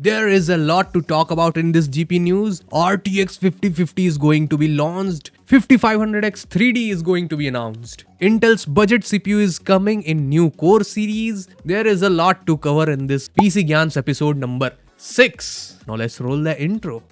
There is a lot to talk about in this GP news. RTX 5050 is going to be launched. 5500X 3D is going to be announced. Intel's budget CPU is coming in new Core series. There is a lot to cover in this PC Gyans episode number 6. Now let's roll the intro.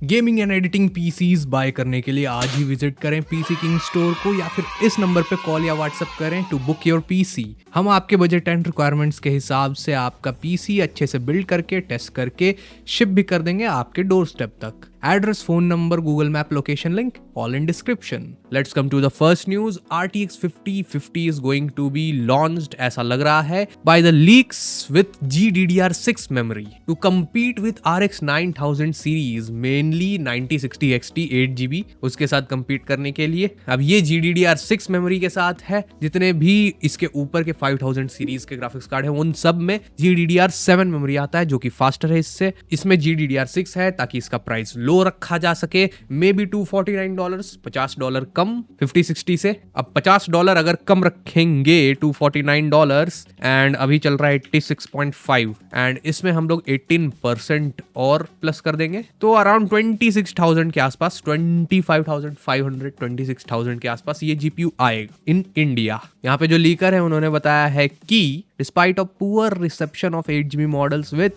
Gaming and editing PCs buy करने के लिए आज ही visit करें PC King Store को या फिर इस नंबर पे कॉल या व्हाट्सएप करें टू बुक योर पीसी। हम आपके बजट एंड रिक्वायरमेंट्स के हिसाब से आपका पीसी अच्छे से बिल्ड करके टेस्ट करके शिप भी कर देंगे आपके डोर स्टेप तक। Address, phone number, Google map location link all in description. Let's come to the first news. RTX 5050 is going to be launched, ऐसा लग रहा है, by the leaks with GDDR6 memory to compete with RX 9000 series, mainly 9060 XT 8GB उसके साथ compete करने के लिए। अब ये GDDR6 memory के साथ है। जितने भी इसके ऊपर के 5000 सीरीज के ग्राफिक्स कार्ड है उन सब में GDDR7 मेमोरी आता है जो कि फास्टर है इससे। इसमें GDDR6 है ताकि इसका प्राइस लो रखा जा सके, मे बी $249, $50 कम 5060 से। अब $50 अगर कम रखेंगे $249 एंड अभी चल रहा है 86.5 एंड इसमें हम लोग 18% और प्लस कर देंगे तो अराउंड 26,000 के आसपास, 25,500 26,000 के आसपास ये जीपीयू आएगा इन इंडिया। यहाँ पे जो लीकर है उन्होंने बताया है कि despite of poor reception of 8GB models with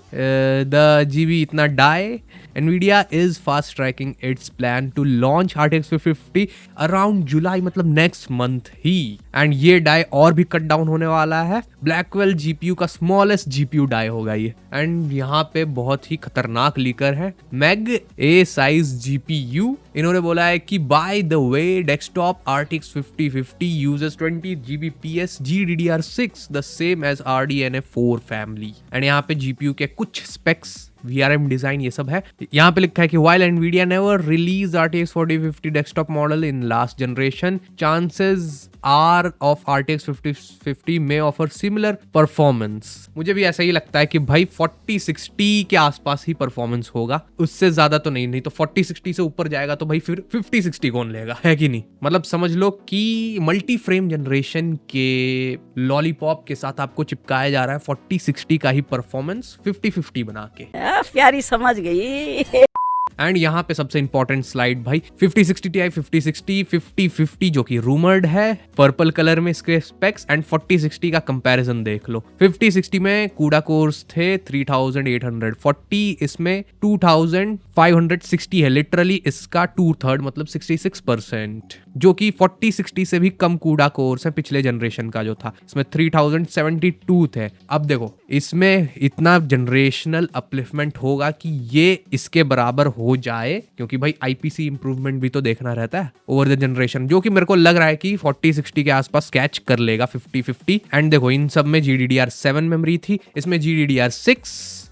the GB इतना die, Nvidia is fast tracking its plan to launch RTX 5050 around July, मतलब next month ही। एंड ये डाई और भी कट डाउन होने वाला है। ब्लैकवेल जीपीयू का smallest GPU die होगा ये। एंड यहाँ पे बहुत ही खतरनाक लीकर है मैग ए साइज जीपीयू। इन्होंने बोला है कि by the way desktop RTX 5050 uses 20 Gbps GDDR6 the same as RDNA 4 family। And यहाँ पे जीपीयू के कुछ स्पेक्स, VRM डिजाइन ये सब है। यहाँ पे लिखा है कि while Nvidia never released RTX 4050 desktop model in last generation, chances are of RTX 5050 may offer similar performance। मुझे भी ऐसा ही लगता है कि भाई 4060 के आसपास ही परफॉर्मेंस होगा, उससे ज्यादा तो नहीं तो 4060 से ऊपर जाएगा तो भाई फिर 5060 कौन लेगा, है कि नहीं। मतलब समझ लो कि मल्टी फ्रेम जनरेशन के लॉलीपॉप के साथ आपको चिपकाया जा रहा है 4060 का ही परफॉर्मेंस 5050 बना के। प्यारी समझ गई। एंड यहाँ पे सबसे इंपॉर्टेंट स्लाइड भाई 5060 Ti 5060 5050 जो कि रूमर्ड है, पर्पल कलर में इसके स्पेक्स एंड 4060 का कंपैरिजन देख लो। 5060 में कूडा कोर्स थे 3840, इसमें 2560 है, लिटरली इसका 2/3 मतलब 66%, जो कि 4060 से भी कम कूडा कोर्स है पिछले जनरेशन का जो था, इसमें 3072 थे। अब देखो इसमें इतना जनरेशनल अपलिफ्टमेंट होगा कि ये इसके बराबर हो जाए, क्योंकि भाई आईपीसी इंप्रूवमेंट भी तो देखना रहता है ओवर द जनरेशन, जो कि मेरे को लग रहा है कि 4060 के आसपास कैच कर लेगा 5050। एंड देखो इन सब में GDDR7 मेमोरी थी, इसमें GDDR6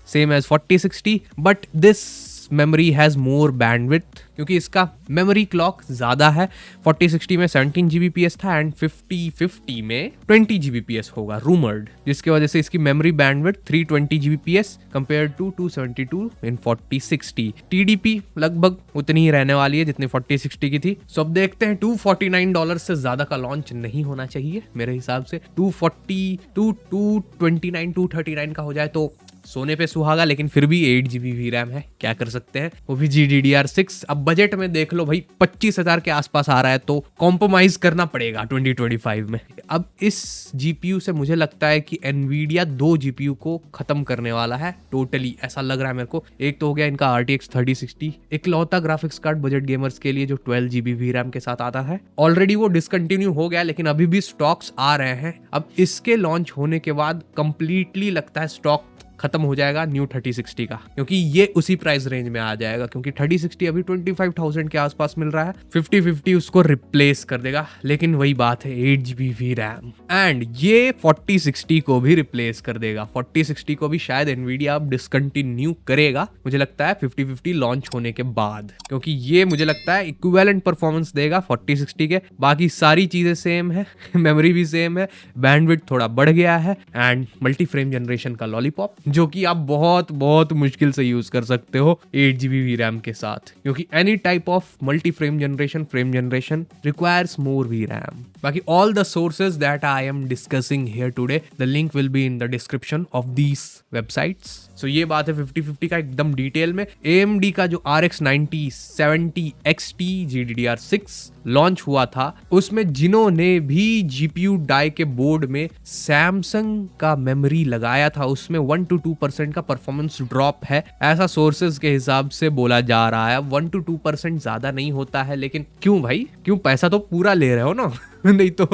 same as 4060, but this memory has more bandwidth क्योंकि इसका मेमोरी क्लॉक ज्यादा है। 4060 में 17 Gbps था एंड 5050 में 20 Gbps होगा रूमर्ड, जिसकी वजह से इसकी memory bandwidth 320 Gbps compare to 272 in 4060। TDP लगभग उतनी ही रहने वाली है जितनी 4060 की थी। सो अब देखते हैं, $249 से ज्यादा का लॉन्च नहीं होना चाहिए मेरे हिसाब से। 240 229 239 का हो जाए तो सोने पे सुहागा, लेकिन फिर भी 8GB VRAM है, क्या कर सकते हैं, वो भी GDDR6। अब बजट में देख लो भाई 25,000 के आसपास आ रहा है तो कॉम्प्रोमाइज करना पड़ेगा 2025 में। अब इस GPU से मुझे लगता है कि Nvidia 2 GPU को खत्म करने वाला है टोटली, ऐसा लग रहा है मेरे को। एक तो हो गया इनका RTX 3060, इकलौता ग्राफिक्स कार्ड बजट गेमर्स के लिए जो 12GB VRAM के साथ आता है। ऑलरेडी वो डिसकंटिन्यू हो गया लेकिन अभी भी स्टॉक्स आ रहे हैं। अब इसके लॉन्च होने के बाद कंप्लीटली लगता है स्टॉक खत्म हो जाएगा न्यू 3060 का, क्योंकि ये उसी प्राइस रेंज में आ जाएगा, क्योंकि 3060 अभी 25,000 के आसपास मिल रहा है। 5050 उसको रिप्लेस कर देगा, लेकिन वही बात है 8GB VRAM एंड ये 4060 को भी रिप्लेस कर देगा। 4060 को भी शायद Nvidia अब डिसकंटिन्यू करेगा मुझे लगता है 5050 लॉन्च होने के बाद, क्योंकि ये मुझे लगता है इक्विवेलेंट परफॉर्मेंस देगा 4060 के। बाकी सारी चीजें सेम है, मेमोरी भी सेम है, बैंडविड्थ थोड़ा बढ़ गया है एंड मल्टी फ्रेम जनरेशन का लॉलीपॉप जो कि आप बहुत बहुत मुश्किल से यूज कर सकते हो 8 GB VRAM के साथ, क्योंकि any type of multi frame generation requires more VRAM. बाकी all the sources that I am discussing here today, the link will be in the description of these websites. So ये बात है 5050 का एकदम detail में. AMD का जो RX 9070 XT GDDR6 launch हुआ था, उसमें जिन्होंने भी GPU डाई के बोर्ड में सैमसंग का मेमोरी लगाया था, उसमें 1 to 2% का परफॉर्मेंस ड्रॉप है, ऐसा सोर्सेज के हिसाब से बोला जा रहा है. 1 to 2% ज्यादा नहीं होता है, लेकिन क्यों भाई, क्यों? पैसा तो पूरा ले रहे हो ना. नहीं तो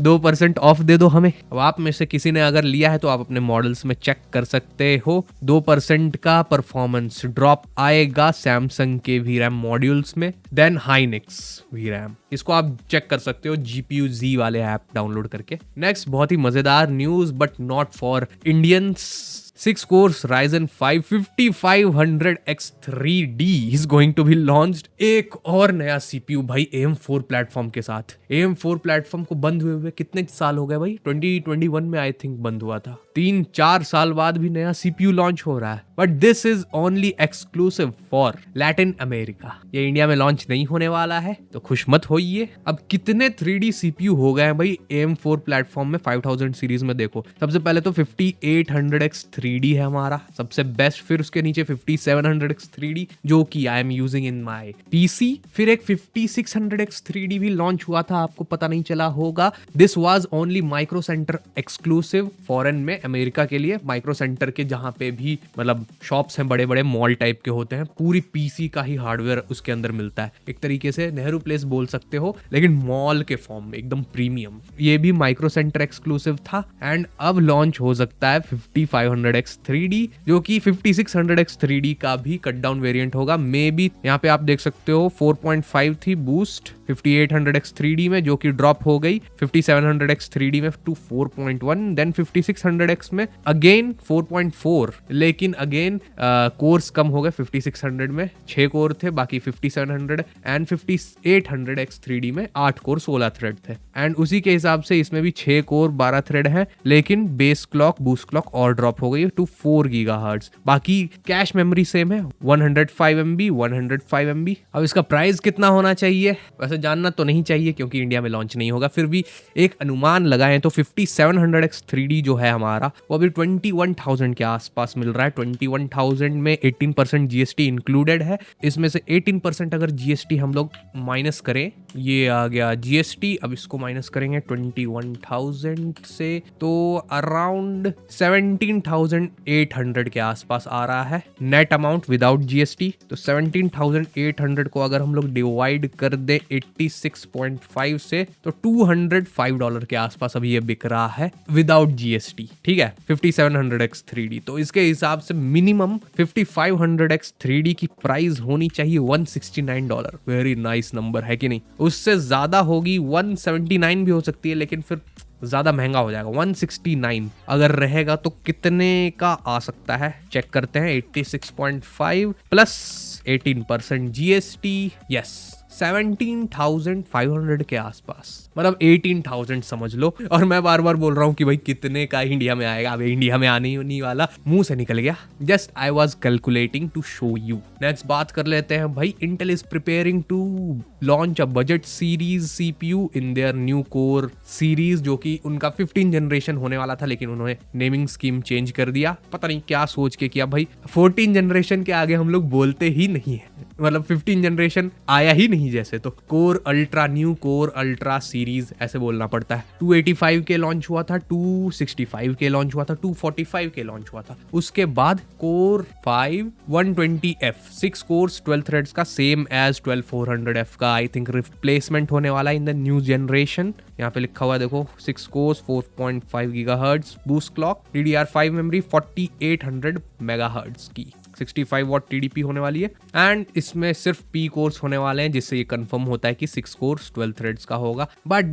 2% ऑफ दे दो हमें. अब आप में से किसी ने अगर लिया है तो आप अपने मॉडल्स में चेक कर सकते हो. 2% का परफॉर्मेंस ड्रॉप आएगा सैमसंग के VRAM मॉड्यूल्स में. देन हाइनिक्स VRAM, इसको आप चेक कर सकते हो GPU Z वाले ऐप डाउनलोड करके. नेक्स्ट बहुत ही मजेदार news but not for Indians. 6 cores Ryzen 5 5500X3D is going to be launched. एक और नया CPU भाई AM4 प्लेटफॉर्म के साथ. AM4 प्लेटफॉर्म को बंद हुए कितने साल हो गए भाई? 2021 में आई थिंक बंद हुआ था. 3-4 साल बाद भी नया CPU लॉन्च हो रहा है. But this is only exclusive for Latin America. ये इंडिया में लॉन्च नहीं होने वाला है, तो खुश मत होइए. अब कितने 3D CPU हो गए हैं भाई AM4 प्लेटफॉर्म में 5000 सीरीज में. देखो सबसे पहले तो 5800X3D है हमारा सबसे बेस्ट, फिर उसके नीचे 5700X3D जो कि I am using in my PC. फिर एक 5600X3D भी लॉन्च हुआ था, आपको पता नहीं चला होगा. This was only micro centre exclusive foreign में, अमेरिका के लिए. माइक्रो सेंटर के जहां पे भी मतलब शॉप्स हैं, बड़े बड़े मॉल टाइप के होते हैं, पूरी PC का ही हार्डवेयर उसके अंदर मिलता है. एक तरीके से नेहरू प्लेस बोल सकते हो, लेकिन मॉल के फॉर्म में एकदम प्रीमियम. ये भी माइक्रो सेंटर एक्सक्लूसिव था. एंड अब लॉन्च हो सकता है 5500X3D, जो कि 5600X3D का भी कट डाउन वेरिएंट होगा. मे बी यहाँ पे आप देख सकते हो 4.5 थी बूस्ट 5800X3D में, जो कि ड्रॉप हो गई 5700X3D में टू 4.1. देन 5600X में अगेन 4.4, लेकिन अगेन कोर्स कम हो गए. 5600 में 6 कोर थे, बाकी 5700 एंड 5800X3D में 8 कोर 16 थ्रेड थे. एंड उसी के हिसाब से इसमें भी 6 कोर 12 थ्रेड है, लेकिन बेस क्लॉक बूस्ट क्लॉक और ड्रॉप हो गई टू 4 GHz. बाकी कैश मेमोरी सेम है 105 MB. अब इसका प्राइस कितना होना चाहिए? वैसे जानना तो नहीं चाहिए क्योंकि इंडिया में लॉन्च नहीं होगा, फिर भी एक अनुमान लगाएं तो 5700X3D जो है हमारा, वो अभी 21,000 के आसपास मिल रहा है. 21,000 में 18% GST इंक्लूडेड है. इसमें से 18% अगर GST हम लोग माइनस करें, ये आ गया GST. अब इसको माइनस करेंगे 21,000 से, तो अराउंड 17,800 के आसपास आ रहा है नेट अमाउंट विदाउट GST. तो 17,800 को अगर हम लोग डिवाइड कर दे 86.5 से, तो $205 के आसपास अभी ये बिक रहा है विदाउट GST. ठीक है, 5700X3D. तो इसके हिसाब से मिनिमम 5500X3D की प्राइस होनी चाहिए $169. वेरी नाइस नंबर है कि नहीं? उससे ज्यादा होगी 179 भी हो सकती है, लेकिन फिर ज्यादा महंगा हो जाएगा. 169 अगर रहेगा तो कितने का आ सकता है, चेक करते हैं. 86.5 प्लस 18% GST, यस 17,500 के आसपास, मतलब 18,000 समझ लो. और मैं बार बार बोल रहा हूँ कि भाई कितने का इंडिया में आएगा. अब इंडिया में आने ही नहीं वाला, मुंह से निकल गया. Just I was calculating to show you. Next बात कर लेते हैं भाई. Intel is preparing to launch a budget series CPU in their new core series, जो कि उनका 15 जनरेशन होने वाला था, लेकिन उन्होंने नेमिंग स्कीम चेंज कर दिया. पता नहीं क्या सोच के किया भाई. 14 जनरेशन के आगे हम लोग बोलते ही नहीं है, मतलब 15 जनरेशन आया ही नहीं जैसे. तो core ultra, new core ultra series ऐसे बोलना पड़ता है. 285 के लॉन्च हुआ था, 265 के लॉन्च हुआ था, 245 के लॉन्च हुआ था. उसके बाद कोर 5 120F 6 कोर्स 12 थ्रेड्स का, सेम एज 12400F का आई थिंक रिप्लेसमेंट होने वाला इन द न्यू जनरेशन. यहाँ पे लिखा हुआ है देखो, 6 course 4.5 GHz boost clock, DDR5 memory 4800 MHz की, 65 वॉट TDP होने वाली है. एंड इसमें सिर्फ P कोर्स होने वाले हैं, जिससे ये कंफर्म होता है कि 6 कोर्स 12 थ्रेड्स का होगा. But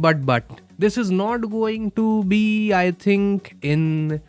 This is not going to be, I think, in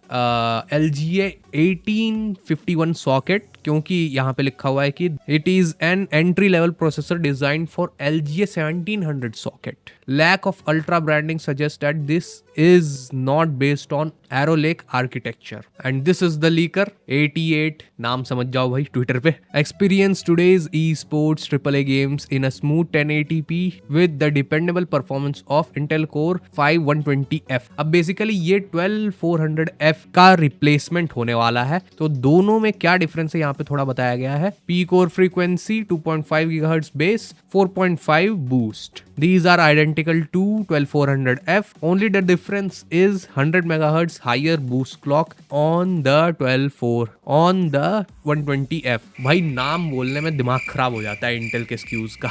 LGA 1851 socket, क्योंकि यहाँ पे लिखा हुआ है कि it is an entry level processor design for LGA 1700 socket. Lack of ultra branding suggest that this is not based on Arrow Lake architecture and this is the leaker 88. नाम समझ जाओ भाई ट्विटर पे. Experience today's esports AAA games in a smooth 1080p with the dependable performance of Intel core 5120F. अब basically ये 12400F का replacement होने वाला है. तो दोनों में क्या डिफरेंस है यहाँ पे थोड़ा बताया गया है. P core frequency 2.5 GHz base, 4.5 boost. These are identical to 12400F. Only the difference is 100 MHz higher boost clock on the 120F. भाई नाम बोलने में दिमाग खराब हो जाता है इंटेल के SKUs का.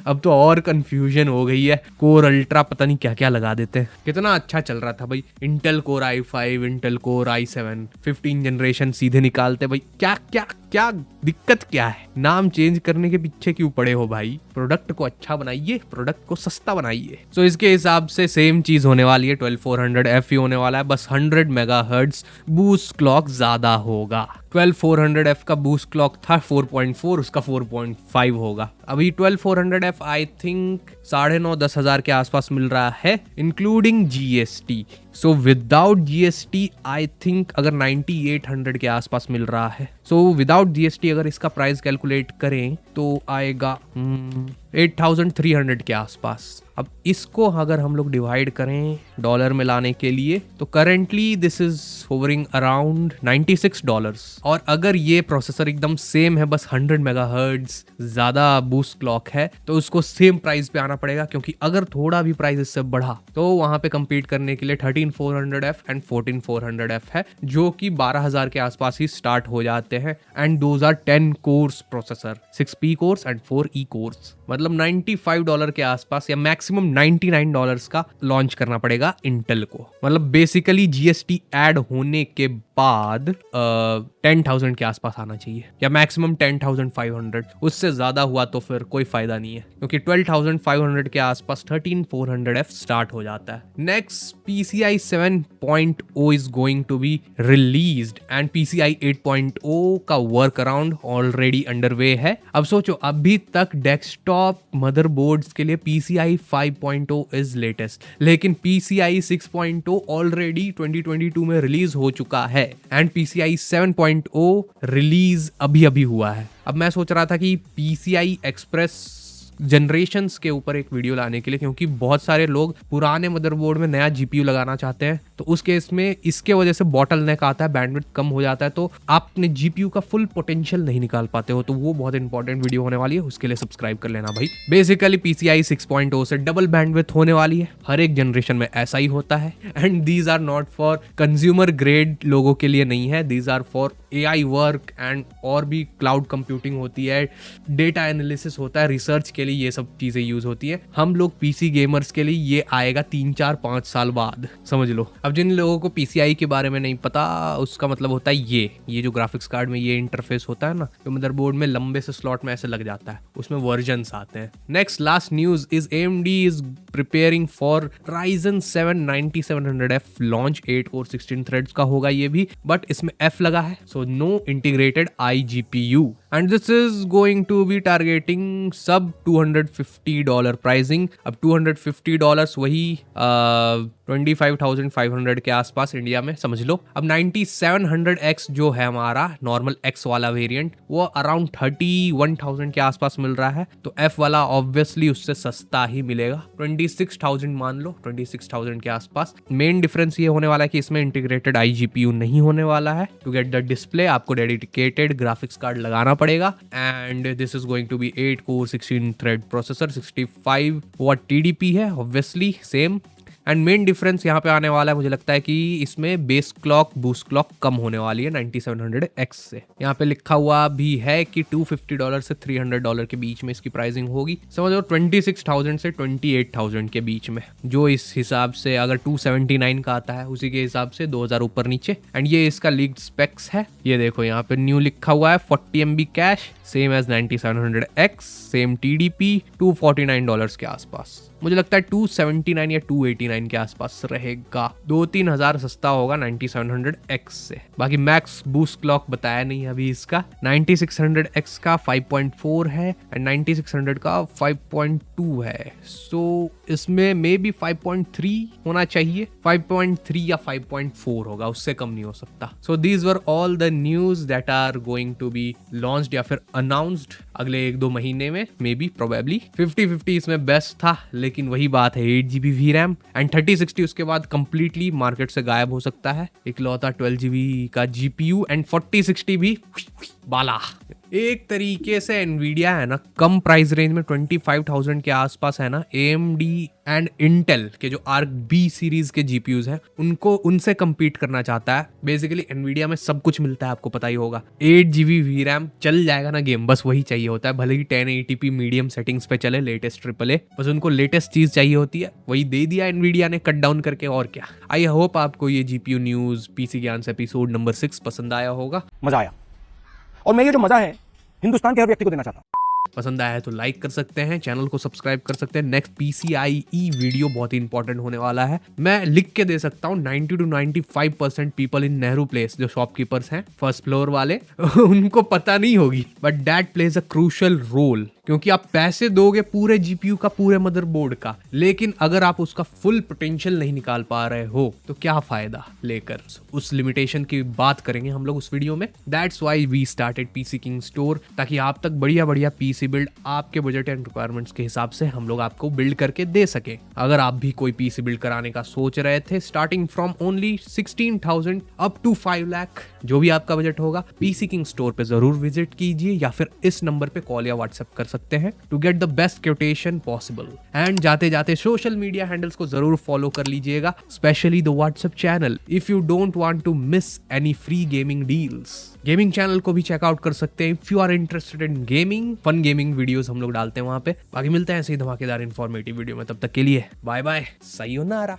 अब तो और कंफ्यूजन हो गई है. कोर अल्ट्रा पता नहीं क्या क्या लगा देते हैं. कितना अच्छा चल रहा था भाई. Intel core i5, Intel core i7, 15 generation सीधे निकालते भाई. क्या क्या क्या दिक्कत क्या है. नाम चेंज करने के पीछे क्यों पड़े हो भाई. प्रोडक्ट को अच्छा बनाइए, प्रोडक्ट को सस्ता बनाइए. सो इसके हिसाब से सेम चीज होने वाली है. 12400F ही होने वाला है, बस 100 MHz बूस्ट क्लॉक ज्यादा होगा. 12400F का बूस्ट क्लॉक था 4.4, उसका 4.5 होगा. अभी 12400F आई थिंक 9,500-10 हज़ार के आसपास मिल रहा है including GST. So without GST I think अगर 9800 के आसपास मिल रहा है. सो विदाउट GST अगर इसका प्राइस कैलकुलेट करें तो आएगा 8300 के आसपास. अब इसको अगर हम लोग डिवाइड करें डॉलर में लाने के लिए तो currently this is hovering around $96. और अगर ये प्रोसेसर एकदम सेम है, बस 100 MHz ज्यादा बूस्ट क्लॉक है, तो उसको सेम प्राइस पे आना पड़ेगा. क्योंकि अगर थोड़ा भी प्राइस इससे बढ़ा तो वहां पे compete करने के लिए 13400F एंड 14400F है, जो कि 12,000 के आसपास ही स्टार्ट हो जाते हैं. And those are 10 cores processor, 6P cores and 4E cores. मतलब $95 के आसपास या मैक्सिमम $99 का लॉन्च करना पड़ेगा इंटेल को. मतलब बेसिकली GST ऐड होने के बाद 10,000 के आसपास आना चाहिए या मैक्सिमम 10,500. उससे ज्यादा हुआ तो फिर कोई फायदा नहीं है, क्योंकि 12,500 के आसपास 13400F स्टार्ट हो जाता है. Next PCI 7.0 is going to be released and PCI 8.0 का वर्क अराउंड ऑलरेडी अंडरवे है. अब सोचो, अभी तक डेस्कटॉप मदरबोर्ड्स के लिए PCI 5.0 इज लेटेस्ट, लेकिन PCI 6.0 ऑलरेडी 2022 में रिलीज हो चुका है एंड PCI 7.0 रिलीज अभी अभी हुआ है. अब मैं सोच रहा था कि PCI एक्सप्रेस जनरेशंस के ऊपर एक वीडियो लाने के लिए, क्योंकि बहुत सारे लोग पुराने मदरबोर्ड में नया GPU लगाना चाहते हैं. तो उस केस में इसके वजह से बॉटल नेक आता है, बैंडविड्थ कम हो जाता है, तो आप अपने GPU का फुल पोटेंशियल नहीं निकाल पाते हो. तो वो बहुत इंपॉर्टेंट वीडियो होने वाली है, उसके लिए सब्सक्राइब कर लेना भाई. बेसिकली PCI 6.0 से डबल बैंडविड्थ होने वाली है. हर एक जनरेशन में ऐसा ही होता है. And these are not for consumer grade लोगों के लिए नहीं है, these are for AI work and और भी क्लाउड कंप्यूटिंग होती है, डेटा एनालिसिस होता है, रिसर्च के लिए ये सब चीजें यूज होती है. हम लोग PC गेमर्स के लिए ये आएगा 3-4-5 साल बाद, समझ लो. अब जिन लोगों को PCI के बारे में नहीं पता, उसका मतलब होता है ये जो ग्राफिक्स कार्ड में ये इंटरफेस होता है ना, जो मदरबोर्ड में लंबे से स्लॉट में ऐसे लग जाता है, उसमें वर्जन्स आते हैं. Next last news is AMD is preparing for Ryzen 7 9700F launch. 8 core 16 threads का होगा ये भी, बट इसमें F लगा है, so no integrated iGPU. And this is going to be targeting sub $250 pricing. अब $250 वही 25,500 के आसपास इंडिया में समझ लो. अब 9700X जो है हमारा नॉर्मल X वाला वेरिएंट, वो अराउंड 31,000 के आसपास मिल रहा है. तो F वाला ऑब्वियसली उससे सस्ता ही मिलेगा. 26,000 मान लो, 26,000 के आसपास. मेन डिफरेंस ये होने वाला है कि इसमें इंटीग्रेटेड iGPU नहीं होने वाला है. टू गेट द डिस्प्ले आपको डेडिकेटेड ग्राफिक्स कार्ड लगाना पड़ेगा. And this is going to be 8 core 16 thread processor, 65 watt TDP है obviously same. And main difference यहाँ पे आने वाला है, मुझे लगता है कि इसमें बेस क्लॉक बूस्ट क्लॉक कम होने वाली है 9700X से. यहाँ पे लिखा हुआ भी है कि $250 से $300 के बीच में इसकी प्राइसिंग होगी. समझ लो 26,000 से 28,000 के बीच में, जो इस हिसाब से अगर 279 का आता है उसी के हिसाब से 2,000 ऊपर नीचे. एंड ये इसका लीक्ड स्पेक्स है, ये देखो यहाँ पे न्यू लिखा हुआ है 40 MB cache, same as 9700X, same TDP, $249 के आसपास. मुझे लगता है 279 या 289 99 के आसपास रहेगा, 2-3 हज़ार सस्ता होगा 9700X से। बाकी मैक्स बूस्ट क्लॉक बताया नहीं अभी इसका। 9600X का 5.4 है एंड 9600 का 5.2 है। सो इसमें मे बी 5.3 होना चाहिए, 5.3 या 5.4 होगा, उससे कम नहीं हो सकता। So these were all the news that are going to be launched या फिर अनाउंस्ड अगले 1-2 महीने में, मे बी प्रोबेबली। 50-50 इसमें बेस्ट था, लेकिन वही बात है 8GB VRAM एंड 3060 उसके बाद कंप्लीटली मार्केट से गायब हो सकता है। इकलौता 12GB का GPU एंड 4060 भी बाला। एक तरीके से एनवीडिया है ना, कम प्राइस रेंज में 25,000 के आसपास है ना, AMD एंड इंटेल के जो आर्क बी सीरीज के GPUs हैं उनको उनसे compete करना चाहता है। बेसिकली एनवीडिया में सब कुछ मिलता है, आपको पता ही होगा। 8GB VRAM चल जाएगा ना गेम, बस वही चाहिए होता है, भले ही 1080p मीडियम सेटिंग्स पे चले, लेटेस्ट AAA, बस उनको लेटेस्ट चीज चाहिए होती है, वही दे दिया एनवीडिया ने कट डाउन करके, और क्या। आई होप आपको ये GPU न्यूज PC ज्ञान से एपिसोड नंबर 6 पसंद आया होगा। मजा आया, और मैं ये जो मजा है हिंदुस्तान के हर व्यक्ति को देना चाहता हूं। पसंद आया है तो लाइक कर सकते हैं, चैनल को सब्सक्राइब कर सकते हैं। नेक्स्ट PCIe वीडियो बहुत ही इंपॉर्टेंट होने वाला है। मैं लिख के दे सकता हूँ 90 to 95% people in Nehru Place, जो शॉपकीपर्स हैं फर्स्ट फ्लोर वाले उनको पता नहीं होगी, but that plays a crucial role, क्योंकि आप पैसे दोगे पूरे GPU का, पूरे मदरबोर्ड का, लेकिन अगर आप उसका फुल पोटेंशियल नहीं निकाल पा रहे हो तो क्या फायदा लेकर। उस लिमिटेशन की बात करेंगे हम लोग उस वीडियो में। That's why we started PC King Store, ताकि आप तक बढ़िया बढ़िया PC बिल्ड आपके बजट एंड रिक्वायरमेंट्स के हिसाब से हम लोग आपको बिल्ड करके दे सके। अगर आप भी कोई PC बिल्ड कराने का सोच रहे थे, starting from only 16,000 up to 5 lakh, जो भी आपका बजट होगा, PC किंग स्टोर पे जरूर विजिट कीजिए, या फिर इस नंबर पे कॉल या व्हाट्सएप कर सकते हैं to get the best quotation possible. And जाते जाते सोशल मीडिया हैंडल्स को जरूर फॉलो कर लीजिएगा, specially the WhatsApp channel, if you don't want to miss any free gaming deals. Gaming channel को भी चेकआउट कर सकते हैं if you are interested in gaming. Fun gaming videos हम लोग डालते हैं वहां पे। बाकी मिलते हैं ऐसे ही धमाकेदार इन्फॉर्मेटिव वीडियो में, तब तक के लिए बाय बाय, सायोनारा।